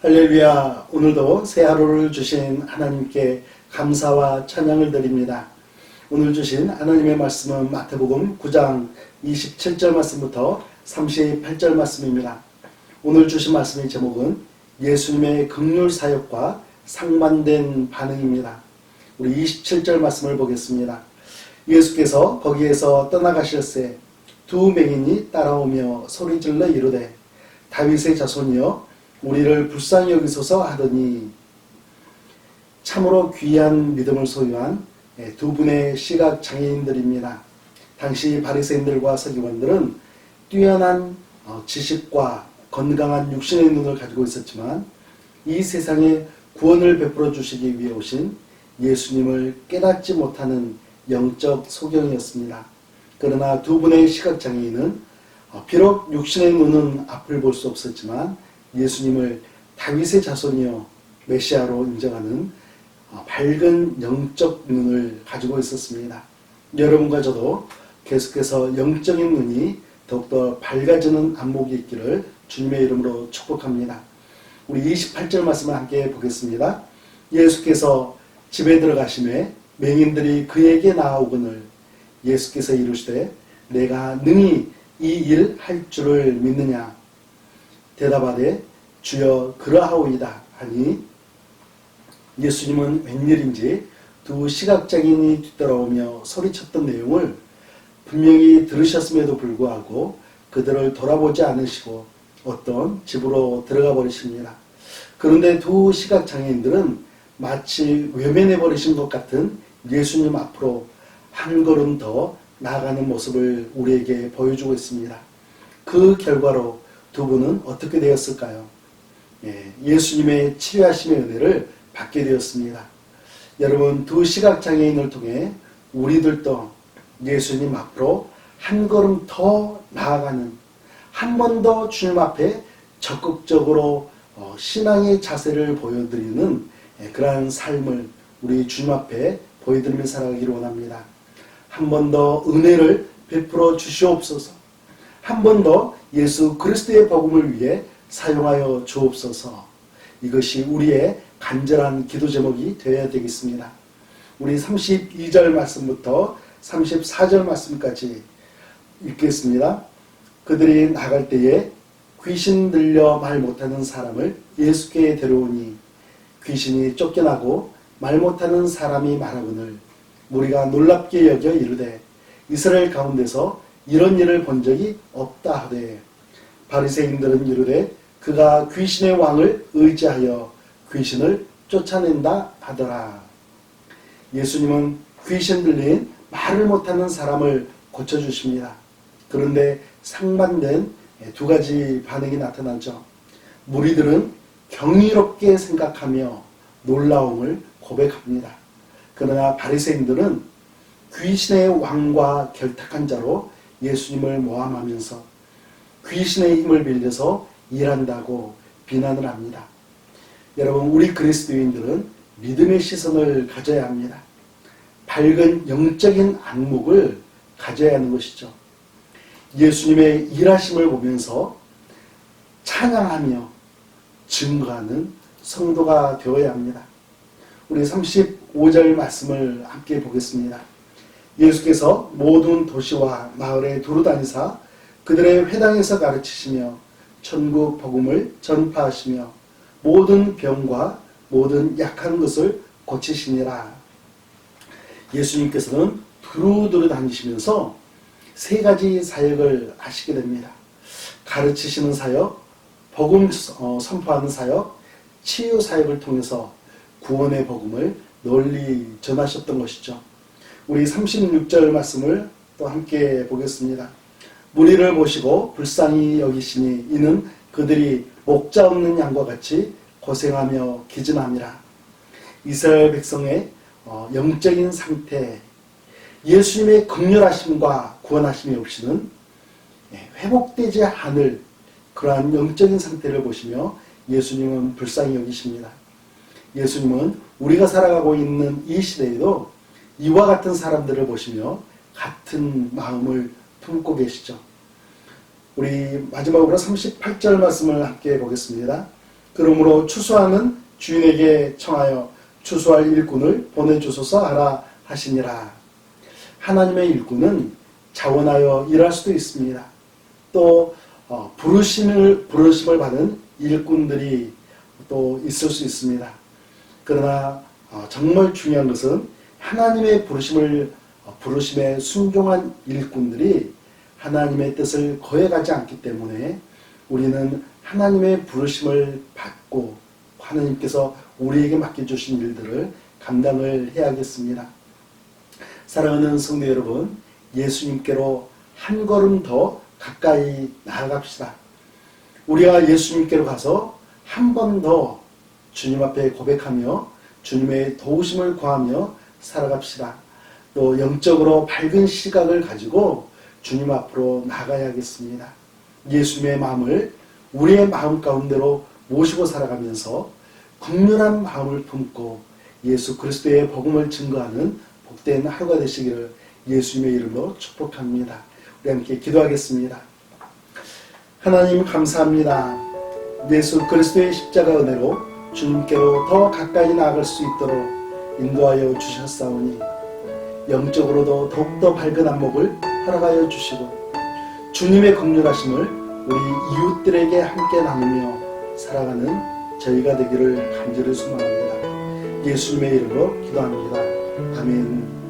할렐루야. 오늘도 새 하루를 주신 하나님께 감사와 찬양을 드립니다. 오늘 주신 하나님의 말씀은 마태복음 9장 27절 말씀부터 38절 말씀입니다. 오늘 주신 말씀의 제목은 예수님의 긍휼 사역과 상반된 반응입니다. 우리 27절 말씀을 보겠습니다. 예수께서 거기에서 떠나가실새 두 맹인이 따라오며 소리질러 이르되 다윗의 자손이여 우리를 불쌍히 여기소서 하더니, 참으로 귀한 믿음을 소유한 두 분의 시각 장애인들입니다. 당시 바리새인들과 서기관들은 뛰어난 지식과 건강한 육신의 눈을 가지고 있었지만 이 세상에 구원을 베풀어 주시기 위해 오신 예수님을 깨닫지 못하는 영적 소경이었습니다. 그러나 두 분의 시각 장애인은 비록 육신의 눈은 앞을 볼 수 없었지만 예수님을 다윗의 자손이요 메시아로 인정하는 밝은 영적 눈을 가지고 있었습니다. 여러분과 저도 계속해서 영적인 눈이 더욱더 밝아지는 안목이 있기를 주님의 이름으로 축복합니다. 우리 28절 말씀을 함께 보겠습니다. 예수께서 집에 들어가심에 맹인들이 그에게 나아오거늘 예수께서 이르시되 내가 능히 이 일 할 줄을 믿느냐. 대답하되 주여 그러하오이다 하니, 예수님은 웬일인지 두 시각장애인이 뒤따라오며 소리쳤던 내용을 분명히 들으셨음에도 불구하고 그들을 돌아보지 않으시고 어떤 집으로 들어가 버리십니다. 그런데 두 시각장애인들은 마치 외면해 버리신 것 같은 예수님 앞으로 한 걸음 더 나아가는 모습을 우리에게 보여주고 있습니다. 그 결과로 두 분은 어떻게 되었을까요? 예수님의 치료하심의 은혜를 받게 되었습니다. 여러분, 두 시각장애인을 통해 우리들도 예수님 앞으로 한 걸음 더 나아가는, 한 번 더 주님 앞에 적극적으로 신앙의 자세를 보여드리는 그러한 삶을 우리 주님 앞에 보여드리며 살아가기를 원합니다. 한 번 더 은혜를 베풀어 주시옵소서. 한 번 더 예수 그리스도의 복음을 위해 사용하여 주옵소서. 이것이 우리의 간절한 기도 제목이 되어야 되겠습니다. 우리 32절 말씀부터 34절 말씀까지 읽겠습니다. 그들이 나갈 때에 귀신 들려 말 못하는 사람을 예수께 데려오니 귀신이 쫓겨나고 말 못하는 사람이 말하거늘 우리가 놀랍게 여겨 이르되 이스라엘 가운데서 이런 일을 본 적이 없다 하되, 바리새인들은 이르되 그가 귀신의 왕을 의지하여 귀신을 쫓아낸다 하더라. 예수님은 귀신 들린 말을 못하는 사람을 고쳐주십니다. 그런데 상반된 두 가지 반응이 나타나죠. 무리들은 경이롭게 생각하며 놀라움을 고백합니다. 그러나 바리새인들은 귀신의 왕과 결탁한 자로 예수님을 모함하면서 귀신의 힘을 빌려서 일한다고 비난을 합니다. 여러분, 우리 그리스도인들은 믿음의 시선을 가져야 합니다. 밝은 영적인 안목을 가져야 하는 것이죠. 예수님의 일하심을 보면서 찬양하며 증거하는 성도가 되어야 합니다. 우리 35절 말씀을 함께 보겠습니다. 예수께서 모든 도시와 마을에 두루다니사 그들의 회당에서 가르치시며 천국 복음을 전파하시며 모든 병과 모든 약한 것을 고치시니라. 예수님께서는 두루두루 다니시면서 세 가지 사역을 하시게 됩니다. 가르치시는 사역, 복음 선포하는 사역, 치유 사역을 통해서 구원의 복음을 널리 전하셨던 것이죠. 우리 36절 말씀을 또 함께 보겠습니다. 무리를 보시고 불쌍히 여기시니 이는 그들이 목자 없는 양과 같이 고생하며 기진함이라. 이스라엘 백성의 영적인 상태, 예수님의 긍휼하심과 구원하심이 없이는 회복되지 않을 그러한 영적인 상태를 보시며 예수님은 불쌍히 여기십니다. 예수님은 우리가 살아가고 있는 이 시대에도 이와 같은 사람들을 보시며 같은 마음을 품고 계시죠. 우리 마지막으로 38절 말씀을 함께 보겠습니다. 그러므로 추수하는 주인에게 청하여 추수할 일꾼을 보내주소서 하라 하시니라. 하나님의 일꾼은 자원하여 일할 수도 있습니다. 또 부르심을 받은 일꾼들이 또 있을 수 있습니다. 그러나 정말 중요한 것은 하나님의 부르심에 순종한 일꾼들이 하나님의 뜻을 거역하지 않기 때문에 우리는 하나님의 부르심을 받고 하나님께서 우리에게 맡겨주신 일들을 감당을 해야겠습니다. 사랑하는 성도 여러분, 예수님께로 한 걸음 더 가까이 나아갑시다. 우리가 예수님께로 가서 한 번 더 주님 앞에 고백하며 주님의 도우심을 구하며 살아갑시다. 또 영적으로 밝은 시각을 가지고 주님 앞으로 나가야겠습니다. 예수님의 마음을 우리의 마음 가운데로 모시고 살아가면서 국률한 마음을 품고 예수 그리스도의 복음을 증거하는 복된 하루가 되시기를 예수님의 이름으로 축복합니다. 우리 함께 기도하겠습니다. 하나님 감사합니다. 예수 그리스도의 십자가 은혜로 주님께로 더 가까이 나아갈 수 있도록 인도하여 주셨사오니 영적으로도 더욱더 밝은 안목을 허락하여 주시고 주님의 긍휼하심을 우리 이웃들에게 함께 나누며 살아가는 저희가 되기를 간절히 소망합니다. 예수님의 이름으로 기도합니다. 아멘.